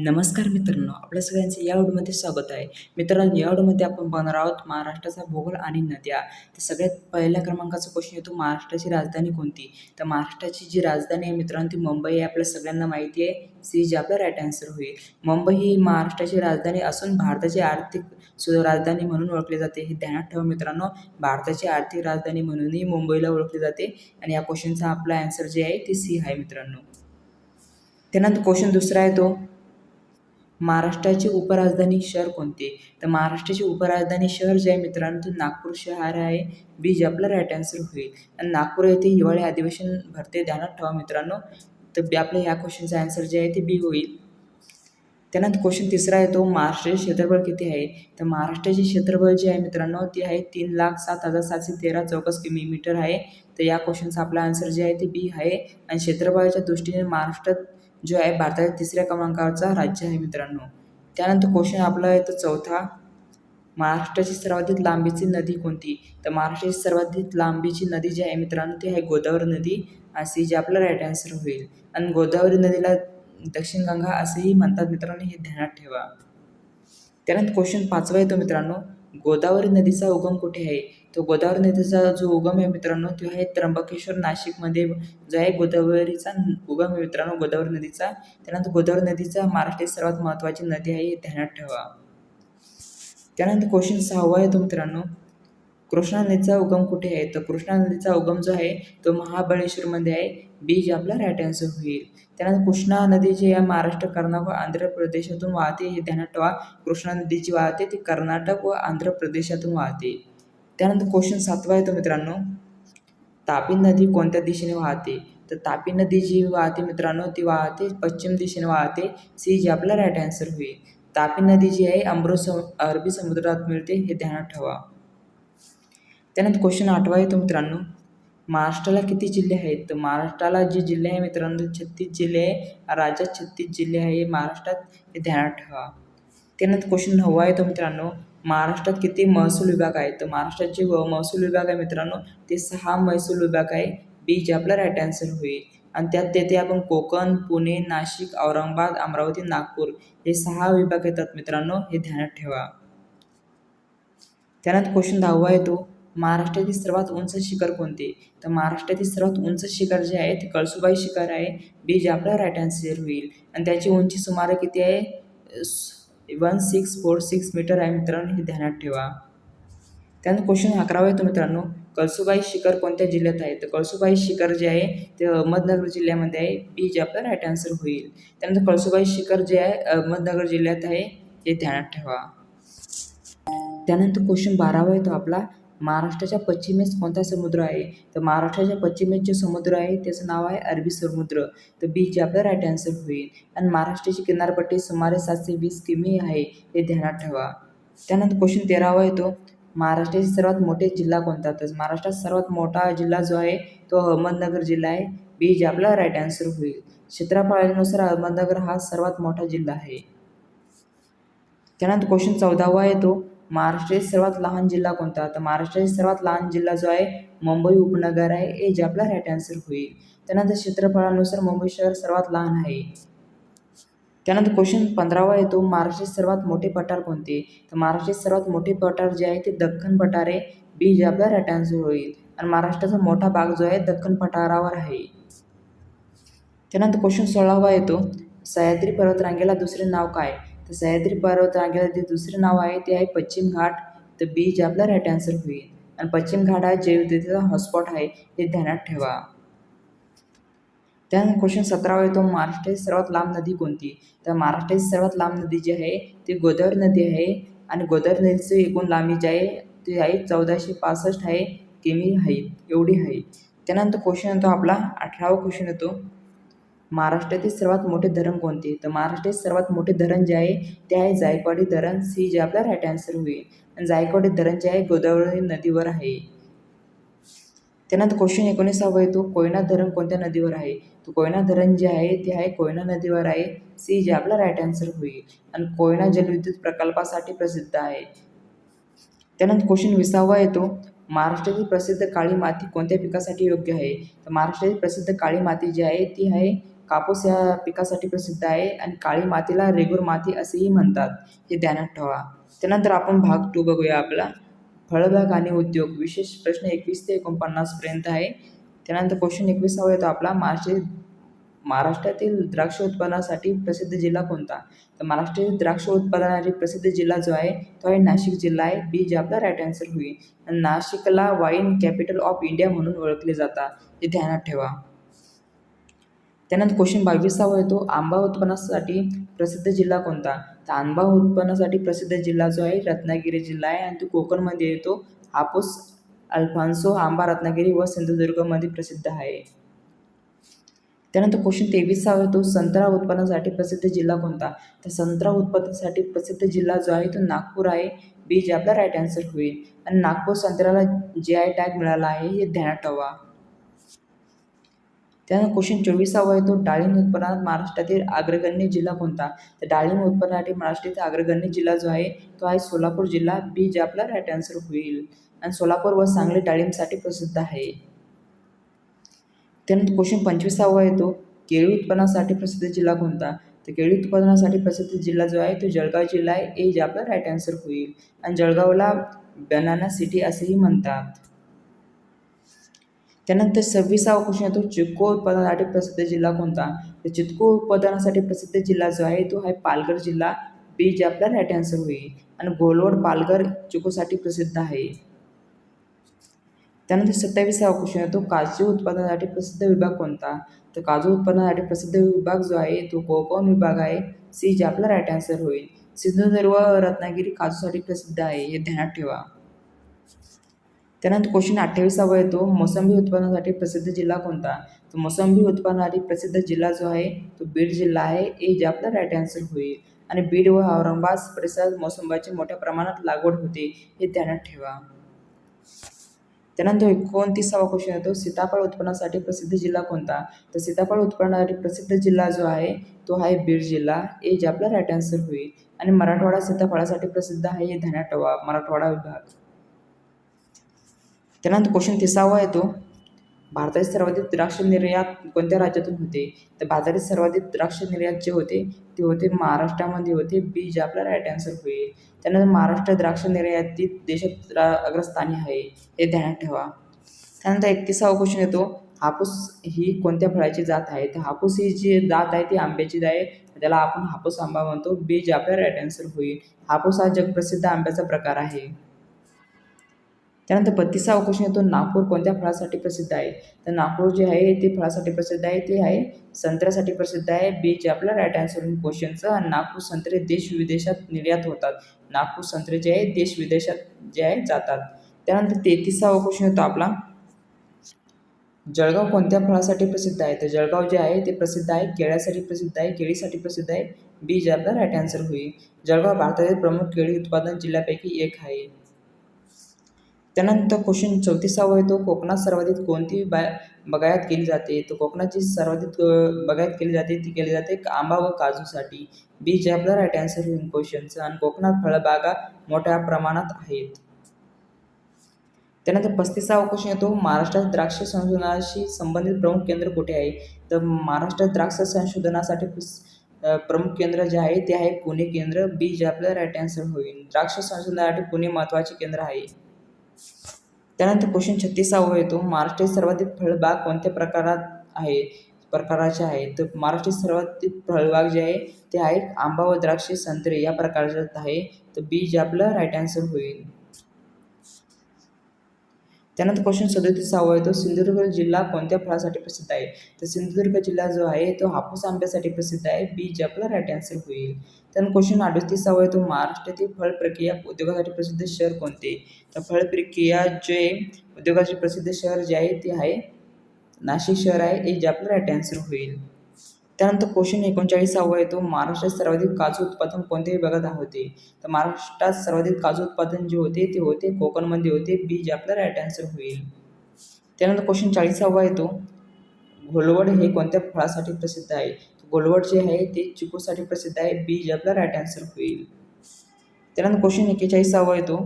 नमस्कार मित्रांनो, आपल्या सगळ्यांचं या व्हिडिओमध्ये स्वागत आहे. मित्रांनो, या व्हिडिओमध्ये आपण बघणार आहोत महाराष्ट्राचा भूगोल आणि नद्या. तर सगळ्यात पहिल्या क्रमांकाचा क्वेश्चन येतो, महाराष्ट्राची राजधानी कोणती? तर महाराष्ट्राची जी राजधानी आहे मित्रांनो ती मुंबई आहे. आपल्या सगळ्यांना माहिती आहे. सी जे आपला राईट आन्सर होईल. मुंबई ही महाराष्ट्राची राजधानी असून भारताची आर्थिक राजधानी म्हणून ओळखली जाते. हे ध्यानात ठेवा मित्रांनो, भारताची आर्थिक राजधानी म्हणूनही मुंबईला ओळखली जाते. आणि या क्वेश्चनचा आपला आन्सर जे आहे ते सी आहे मित्रांनो. त्यानंतर क्वेश्चन दुसरा आहे तो, महाराष्ट्राची उपराजधानी शहर कोणते? तर महाराष्ट्राची उपराजधानी शहर जे आहे मित्रांनो ते नागपूर शहर आहे. बी जे आपला राईट आन्सर होईल. आणि नागपूर येथे हिवाळी अधिवेशन भरते, ध्यानात ठेवा मित्रांनो. तर आपल्या ह्या क्वेश्चनचा आन्सर जे आहे ते बी होईल. त्यानंतर क्वेश्चन तिसरा आहे तो, महाराष्ट्राचे क्षेत्रफळ किती आहे? तर महाराष्ट्राचे क्षेत्रफळ जे आहे मित्रांनो ते आहे 3,07,713 चौरस किलोमीटर आहे. तर या क्वेश्चनचा आपला आन्सर जे आहे ते बी आहे. आणि क्षेत्रफळाच्या दृष्टीने महाराष्ट्रात जो आहे भारताच्या तिसऱ्या क्रमांकाचा राज्य आहे मित्रांनो. त्यानंतर क्वेश्चन आपला आहे तो चौथा, महाराष्ट्राची सर्वाधिक लांबीची नदी कोणती? तर महाराष्ट्राची सर्वाधिक लांबीची नदी जी आहे मित्रांनो ती आहे गोदावरी नदी. अशी जे आपला राईट आन्सर होईल. आणि गोदावरी नदीला दक्षिण गंगा असेही म्हणतात मित्रांनो, हे ध्यानात ठेवा. त्यानंतर क्वेश्चन पाचवा येतो मित्रांनो, गोदावरी नदीचा उगम कुठे आहे? तो गोदावरी नदीचा जो उगम आहे मित्रांनो तो आहे त्र्यंबकेश्वर नाशिकमध्ये जो आहे गोदावरीचा उगम आहे मित्रांनो गोदावरी नदीचा. त्यानंतर गोदावरी नदीचा महाराष्ट्राची सर्वात महत्त्वाची नदी आहे, हे ध्यानात ठेवा. त्यानंतर क्वेश्चन सहावा येतो मित्रांनो, कृष्णा नदीचा उगम कुठे आहे? तर कृष्णा नदीचा उगम जो आहे तो महाबळेश्वरमध्ये आहे. बी जे आपला राईट आन्सर होईल. त्यानंतर कृष्णा नदी जी आहे महाराष्ट्र, कर्नाटक व आंध्र प्रदेशातून वाहते, हे ध्यानात ठेवा. कृष्णा नदी जी वाहते ती कर्नाटक व आंध्र प्रदेशातून वाहते. त्यानंतर क्वेश्चन सातवा येतो मित्रांनो, तापी नदी कोणत्या दिशेने वाहते? तर तापी नदी जी वाहते मित्रांनो ती वाहते पश्चिम दिशेने वाहते. सी जे आपला राईट आन्सर होईल. तापी नदी जी आहे अरबी समुद्रात मिळते, हे ध्यानात ठेवा. त्यानंतर क्वेश्चन आठवा येतो मित्रांनो, महाराष्ट्राला किती जिल्हे आहेत? तर महाराष्ट्राला जे जिल्हे आहे मित्रांनो 36 जिल्हे आहे. राज्यात 36 जिल्हे आहे महाराष्ट्रात, हे ध्यानात ठेवा. त्यानंतर क्वेश्चन नववा येतो मित्रांनो, महाराष्ट्रात किती महसूल विभाग आहेत? तर महाराष्ट्रात जे महसूल विभाग आहे मित्रांनो ते 6 महसूल विभाग आहे. बी जे आपला राईट आन्सर होईल. आणि तेथे आपण कोकण, पुणे, नाशिक, औरंगाबाद, अमरावती, नागपूर हे 6 विभाग येतात मित्रांनो, हे ध्यानात ठेवा. त्यानंतर क्वेश्चन 10वा येतो, महाराष्ट्रातील सर्वात उंच शिखर कोणते? तर महाराष्ट्रातील सर्वात उंच शिखर जे आहे ते कळसुबाई शिखर आहे. बी जे आपला राईट आन्सर होईल. आणि त्याची उंची सुमारे किती आहे? 1646 मीटर आहे मित्रांनो, हे ध्यानात ठेवा. त्यानंतर क्वेश्चन 11वा येतो मित्रांनो, कळसुबाई शिखर कोणत्या जिल्ह्यात आहे? तर कळसुबाई शिखर जे आहे ते अहमदनगर जिल्ह्यामध्ये आहे. बी जे आपला राईट आन्सर होईल. त्यानंतर कळसुबाई शिखर जे आहे अहमदनगर जिल्ह्यात आहे, हे ध्यानात ठेवा. त्यानंतर क्वेश्चन 12वा येतो आपला, महाराष्ट्राच्या पश्चिमेस कोणता समुद्र आहे? तर महाराष्ट्राच्या पश्चिमेस जे समुद्र आहे त्याचं नाव आहे अरबी समुद्र. तर बी जे आपला राईट आन्सर होईल. आणि महाराष्ट्राची किनारपट्टी सुमारे 720 किमी आहे, हे ध्यानात ठेवा. त्यानंतर क्वेश्चन 13वा येतो, महाराष्ट्राचे सर्वात मोठे जिल्हा कोणता? तर महाराष्ट्रात सर्वात मोठा जिल्हा जो आहे तो अहमदनगर जिल्हा आहे. बी जे आपला राईट आन्सर होईल. क्षेत्रफळानुसार अहमदनगर हा सर्वात मोठा जिल्हा आहे. त्यानंतर क्वेश्चन 14वा येतो, महाराष्ट्रातील सर्वात लहान जिल्हा कोणता? तर महाराष्ट्रातील सर्वात लहान जिल्हा जो आहे मुंबई उपनगर आहे, हे जे आपला राईट आन्सर होईल. त्यानंतर क्षेत्रफळानुसार मुंबई शहर सर्वात लहान आहे. त्यानंतर क्वेश्चन 15वा येतो, महाराष्ट्रातील सर्वात मोठे पठार कोणते? तर महाराष्ट्रातील सर्वात मोठे पठार जे आहे ते दख्खन पठार आहे. बी जे आपला राईट आन्सर होईल. आणि महाराष्ट्राचा मोठा भाग जो आहे दख्खन पठारावर आहे. त्यानंतर क्वेश्चन 16वा येतो, सह्याद्री पर्वतरांगेला दुसरे नाव काय? तर सह्याद्री पर्वतरांगेला जे दुसरे नाव आहे ते आहे पश्चिम घाट. तर बी जे आपला राईट आन्सर होईल. आणि पश्चिम घाट हा जैवविविधतेचा हॉटस्पॉट आहे, हे ध्यानात ठेवा. त्यानंतर क्वेश्चन 17वा येतो, महाराष्ट्राची सर्वात लांब नदी कोणती? तर महाराष्ट्राची सर्वात लांब नदी जी आहे ती गोदावरी नदी आहे. आणि गोदावरी नदीची एकूण लांबी जी आहे ती आहे 1465 आहे किमी आहे, एवढी आहे. त्यानंतर क्वेश्चन येतो आपला 18वा क्वेश्चन येतो, महाराष्ट्रातील सर्वात मोठे धरण कोणते? तर महाराष्ट्रातील सर्वात मोठे धरण जे आहे ते आहे जायकवाडी धरण. सी जे आपला राईट आन्सर होईल. आणि जायकवाडी धरण जे आहे गोदावरी नदीवर आहे. त्यानंतर क्वेश्चन 19वा येतो, कोयना धरण कोणत्या नदीवर आहे? तर कोयना धरण जे आहे ते आहे कोयना नदीवर आहे. सी जे आपला राईट आन्सर होईल. आणि कोयना जलविद्युत प्रकल्पासाठी प्रसिद्ध आहे. त्यानंतर क्वेश्चन 20वा येतो, महाराष्ट्रातील प्रसिद्ध काळी माती कोणत्या पिकासाठी योग्य आहे? तर महाराष्ट्रातील प्रसिद्ध काळी माती जी आहे ती आहे कापूस या पिकासाठी प्रसिद्ध आहे आणि काळी मातीला रेगूर माती असेही म्हणतात, हे ध्यानात ठेवा. त्यानंतर आपण भाग 2 बघूया आपला. फळबाग आणि उद्योग विशेष प्रश्न 21 ते 49 पर्यंत आहे. त्यानंतर क्वेश्चन 21 येतो आपला. महाराष्ट्रातील द्राक्ष उत्पादनासाठी प्रसिद्ध जिल्हा कोणता? तर महाराष्ट्रातील द्राक्ष उत्पादनासाठी प्रसिद्ध जिल्हा जो आहे तो आहे नाशिक जिल्हा आहे. बी जे आपला राईट आन्सर होईल. आणि नाशिकला वाईन कॅपिटल ऑफ इंडिया म्हणून ओळखले जातात, हे ध्यानात ठेवा. त्यानंतर क्वेश्चन 22 येतो. आंबा उत्पन्नासाठी प्रसिद्ध जिल्हा कोणता? तर आंबा उत्पन्नासाठी प्रसिद्ध जिल्हा जो आहे रत्नागिरी जिल्हा आहे आणि तो कोकणमध्ये येतो. हापूस अल्फान्सो आंबा रत्नागिरी व सिंधुदुर्गमध्ये प्रसिद्ध आहे. त्यानंतर क्वेश्चन 23 येतो. संत्रा उत्पादनासाठी प्रसिद्ध जिल्हा कोणता? तर संत्रा उत्पादनासाठी प्रसिद्ध जिल्हा जो आहे तो नागपूर आहे. बी जे आपला राईट आन्सर होईल. आणि नागपूर संत्र्याला GI टॅग मिळाला आहे, हे ध्यानात ठेवा. त्यानंतर क्वेश्चन 24 येतो. डाळिंब उत्पादनात महाराष्ट्रातील अग्रगण्य जिल्हा कोणता? तर डाळिंब उत्पादनासाठी महाराष्ट्रातील अग्रगण्य जिल्हा जो आहे तो आहे सोलापूर जिल्हा. बी जे आपला राईट आन्सर होईल. आणि सोलापूर व सांगली डाळिंबसाठी प्रसिद्ध आहे. त्यानंतर क्वेश्चन 25 येतो. केळी उत्पादनासाठी प्रसिद्ध जिल्हा कोणता? तर केळी उत्पादनासाठी प्रसिद्ध जिल्हा जो आहे तो जळगाव जिल्हा आहे. ए जे आपला राईट आन्सर होईल. आणि जळगावला बनाना सिटी असेही म्हणतात. त्यानंतर 26 क्वेश्चन येतो. चिक्कू उत्पादनासाठी प्रसिद्ध जिल्हा कोणता? तर चिक्कू उत्पादनासाठी प्रसिद्ध जिल्हा जो आहे तो आहे पालघर जिल्हा. बी जे आपला राईट आन्सर होईल. आणि गोलवड पालघर चिक्कूसाठी प्रसिद्ध आहे. त्यानंतर 27 क्वेश्चन येतो. काजू उत्पादनासाठी प्रसिद्ध विभाग कोणता? तर काजू उत्पादनासाठी प्रसिद्ध विभाग जो आहे तो कोकण विभाग आहे. सी जे आपला राईट आन्सर होईल. सिंधुदुर्ग व रत्नागिरी काजूसाठी प्रसिद्ध आहे, हे ध्यानात ठेवा. त्यानंतर क्वेश्चन 28 येतो. मोसंबी उत्पादनासाठी प्रसिद्ध जिल्हा कोणता? तर मोसंबी उत्पादनासाठी प्रसिद्ध जिल्हा जो आहे तो बीड जिल्हा आहे. ए जे आपला राईट आन्सर होईल. आणि बीड व औरंगाबाद परिसरात मोसंबीची मोठ्या प्रमाणात लागवड होते, हे ध्यानात ठेवा. त्यानंतर 29 क्वेश्चन येतो. सीताफळ उत्पन्नासाठी प्रसिद्ध जिल्हा कोणता? तर सीताफळ उत्पन्नासाठी प्रसिद्ध जिल्हा जो आहे तो आहे बीड जिल्हा. ए जे आपला राईट आन्सर होईल. आणि मराठवाडा सीताफळासाठी प्रसिद्ध आहे, हे ध्यानात ठेवा. मराठवाडा विभाग. त्यानंतर क्वेश्चन 30 येतो. भारतातील सर्वाधिक द्राक्ष निर्यात कोणत्या राज्यातून होते? तर भारतातील सर्वाधिक द्राक्ष निर्यात जे होते ते होते महाराष्ट्रामध्ये होते. बी जे आपला राईट आन्सर होईल. त्यानंतर महाराष्ट्र द्राक्ष निर्यातीत देशात अग्रस्थानी आहे, हे ध्यानात ठेवा. त्यानंतर 31 क्वेश्चन येतो. हापूस ही कोणत्या फळाची जात आहे? तर हापूस ही जी जात आहे ती आंब्याची आहे, त्याला आपण हापूस आंबा म्हणतो. बी जे आपला राईट आन्सर होईल. हापूस हा जगप्रसिद्ध आंब्याचा प्रकार आहे. त्यानंतर 32 क्वेश्चन येतो. नागपूर कोणत्या फळासाठी प्रसिद्ध आहे? तर नागपूर जे आहे ते फळासाठी प्रसिद्ध आहे, ते आहे संत्र्यासाठी प्रसिद्ध आहे. बी जे आपला राईट आन्सर होईल क्वेश्चनचं. आणि नागपूर संत्रे देश विदेशात निर्यात होतात. नागपूर संत्रे जे आहे देश विदेशात जे आहे जातात. त्यानंतर 33 क्वेश्चन येतो आपला. जळगाव कोणत्या फळासाठी प्रसिद्ध आहे? तर जळगाव जे आहे ते प्रसिद्ध आहे केळ्यासाठी प्रसिद्ध आहे, केळीसाठी प्रसिद्ध आहे. बी जे आपला राईट आन्सर होईल. जळगाव भारतातील प्रमुख केळी उत्पादन जिल्ह्यापैकी एक आहे. त्यानंतर क्वेश्चन 34 येतो. कोकणात सर्वाधिक कोणती बागायत केली जाते? तर कोकणाची सर्वाधिक बागायत केली जाते ती केली जाते आंबा व काजूसाठी. बी जे आपला राईट आन्सर होईल क्वेश्चनचं. आणि कोकणात फळबागा मोठ्या प्रमाणात आहेत. त्यानंतर 35 क्वेश्चन येतो. महाराष्ट्रात द्राक्ष संशोधनाशी संबंधित प्रमुख केंद्र कुठे आहे? तर महाराष्ट्रात द्राक्ष संशोधनासाठी प्रमुख केंद्र जे आहे ते आहे पुणे केंद्र. बी जे आपला राईट आन्सर होईल. द्राक्ष संशोधनासाठी पुणे महत्त्वाचे केंद्र आहे. त्यानंतर क्वेश्चन 36 येतो. महाराष्ट्रातील सर्वाधिक फळबाग कोणत्या प्रकाराचे आहे? तर महाराष्ट्रातील सर्वाधिक फळबाग जे आहे ते आहे आंबा व द्राक्षे संत्रे या प्रकारच्यात आहे. तर बी जे आपलं राईट आन्सर होईल. त्यानंतर क्वेश्चन 37 येतो. सिंधुदुर्ग जिल्हा कोणत्या फळासाठी प्रसिद्ध आहे? तर सिंधुदुर्ग जिल्हा जो आहे तो हापूस आंब्यासाठी प्रसिद्ध आहे. बी जे आपला राईट आन्सर होईल. त्यानंतर क्वेश्चन 38 येतो. महाराष्ट्रातील फळ प्रक्रिया उद्योगासाठी प्रसिद्ध शहर कोणते? तर फळ प्रक्रिया जे उद्योगासाठी प्रसिद्ध शहर जे आहे ते आहे नाशिक शहर आहे. हे जे आपलं राईट आन्सर होईल. त्यानंतर क्वेश्चन 39 येतो. महाराष्ट्रात सर्वाधिक काजू उत्पादन कोणत्या विभागात होते? तर महाराष्ट्रात सर्वाधिक काजू उत्पादन जे होते ते होते कोकणमध्ये होते. बी जे आपला राईट आन्सर होईल. त्यानंतर क्वेश्चन 40 येतो. घोलवड हे कोणत्या फळासाठी प्रसिद्ध आहे? घोलवड जे आहे ते चिकूसाठी प्रसिद्ध आहे. बी जे आपला राईट आन्सर होईल. त्यानंतर क्वेश्चन 41 येतो.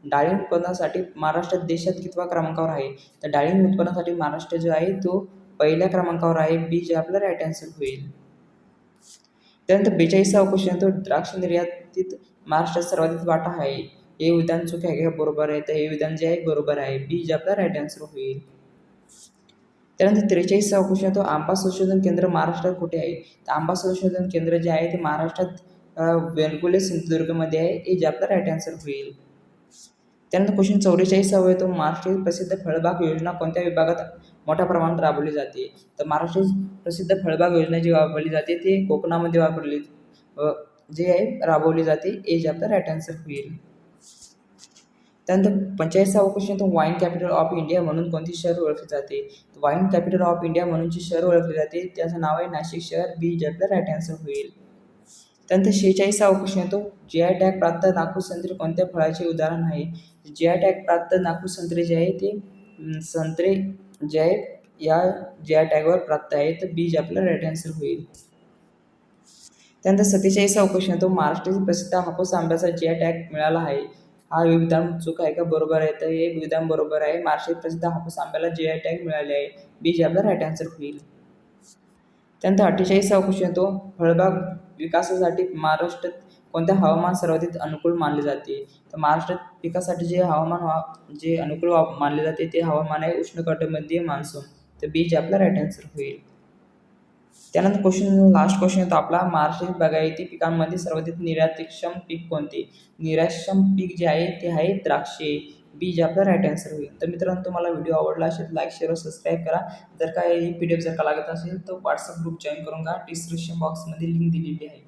डाळिंब उत्पादनासाठी महाराष्ट्र देशात कितव्या क्रमांकावर आहे? तर डाळिंब उत्पादनासाठी महाराष्ट्र जो आहे तो पहिल्या क्रमांकावर आहे बी, जे आपलं राईट आन्सर होईल. त्यानंतर 42वा क्वेश्चन तो द्राक्ष निर्यातीत महाराष्ट्रात सर्वाधिक वाटा आहे. हे विधान चूक आहे का बरोबर आहे, तर हे विधान जे आहे बरोबर आहे, बी जे आपला राईट आन्सर होईल. त्यानंतर 43वा क्वेश्चन तो आंबा संशोधन केंद्र महाराष्ट्रात कुठे आहे. तर आंबा संशोधन केंद्र जे आहे ते महाराष्ट्रात वेंगुर्ले सिंधुदुर्गमध्ये आहे, हे जे आपला राईट आन्सर होईल. त्यानंतर क्वेश्चन 44वा आहे तो महाराष्ट्रातील प्रसिद्ध फळबाग योजना कोणत्या विभागात मोठ्या प्रमाणात राबवली जाते. तर महाराष्ट्रातील प्रसिद्ध फळबाग योजना जी वापरली जाते ते कोकणामध्ये जे आहे राबवली जाते, हे जे आपला राईट आन्सर होईल. त्यानंतर 45वा क्वेश्चन तो वाईन कॅपिटल ऑफ इंडिया म्हणून कोणते शहर ओळखले जाते. वाईन कॅपिटल ऑफ इंडिया म्हणून जे शहर ओळखले जाते त्याचं नाव आहे नाशिक शहर, बी जे आपला राईट आन्सर होईल. त्यानंतर 46वा क्वेश्चन तो जीआय टॅग प्राप्त नागपूर संत्री कोणत्या फळाचे उदाहरण आहे. जीआय टॅग प्राप्त नागपूर संत्री जे आहे ते संत्रे जे आहे या जीआय टॅगवर प्राप्त आहे, तर बी जे आपला राईट आन्सर होईल. त्यानंतर 47वा क्वेश्चन तो महाराष्ट्रातील प्रसिद्ध हापूस आंब्याचा जीआय टॅग मिळाला आहे. हा विधान चूक आहे का बरोबर आहे, तर हे विधान बरोबर आहे. महाराष्ट्रातील प्रसिद्ध हापूस आंब्याला जीआय टॅग मिळाले आहे, बी जे आपला राईट आन्सर होईल. त्यानंतर 48वा क्वेश्चन तो फळबाग विकासासाठी महाराष्ट्रात कोणत्या हवामान सर्वाधिक अनुकूल मानले जाते. तर महाराष्ट्रात पिकासाठी जे हवामान जे अनुकूल मानले जाते ते हवामान आहे उष्णकटिबंधीय मान्सून, तर बी जे आपला राईट आन्सर होईल. त्यानंतर लास्ट क्वेश्चन येतो आपला महाराष्ट्रातील बागायती पिकांमध्ये सर्वाधिक निर्यातक्षम पीक कोणते. निर्यातक्षम पीक जे आहे ते आहे द्राक्षे, बी जे आपला राईट आन्सर होईल. तर मित्रांनो तुम्हाला व्हिडिओ आवडला असेल लाईक शेअर सबस्क्राईब करा. जर का ही PDF जर का लागत असेल तर व्हॉट्सअप ग्रुप जॉईन करून घ्या, डिस्क्रिप्शन बॉक्समध्ये लिंक दिलेली आहे.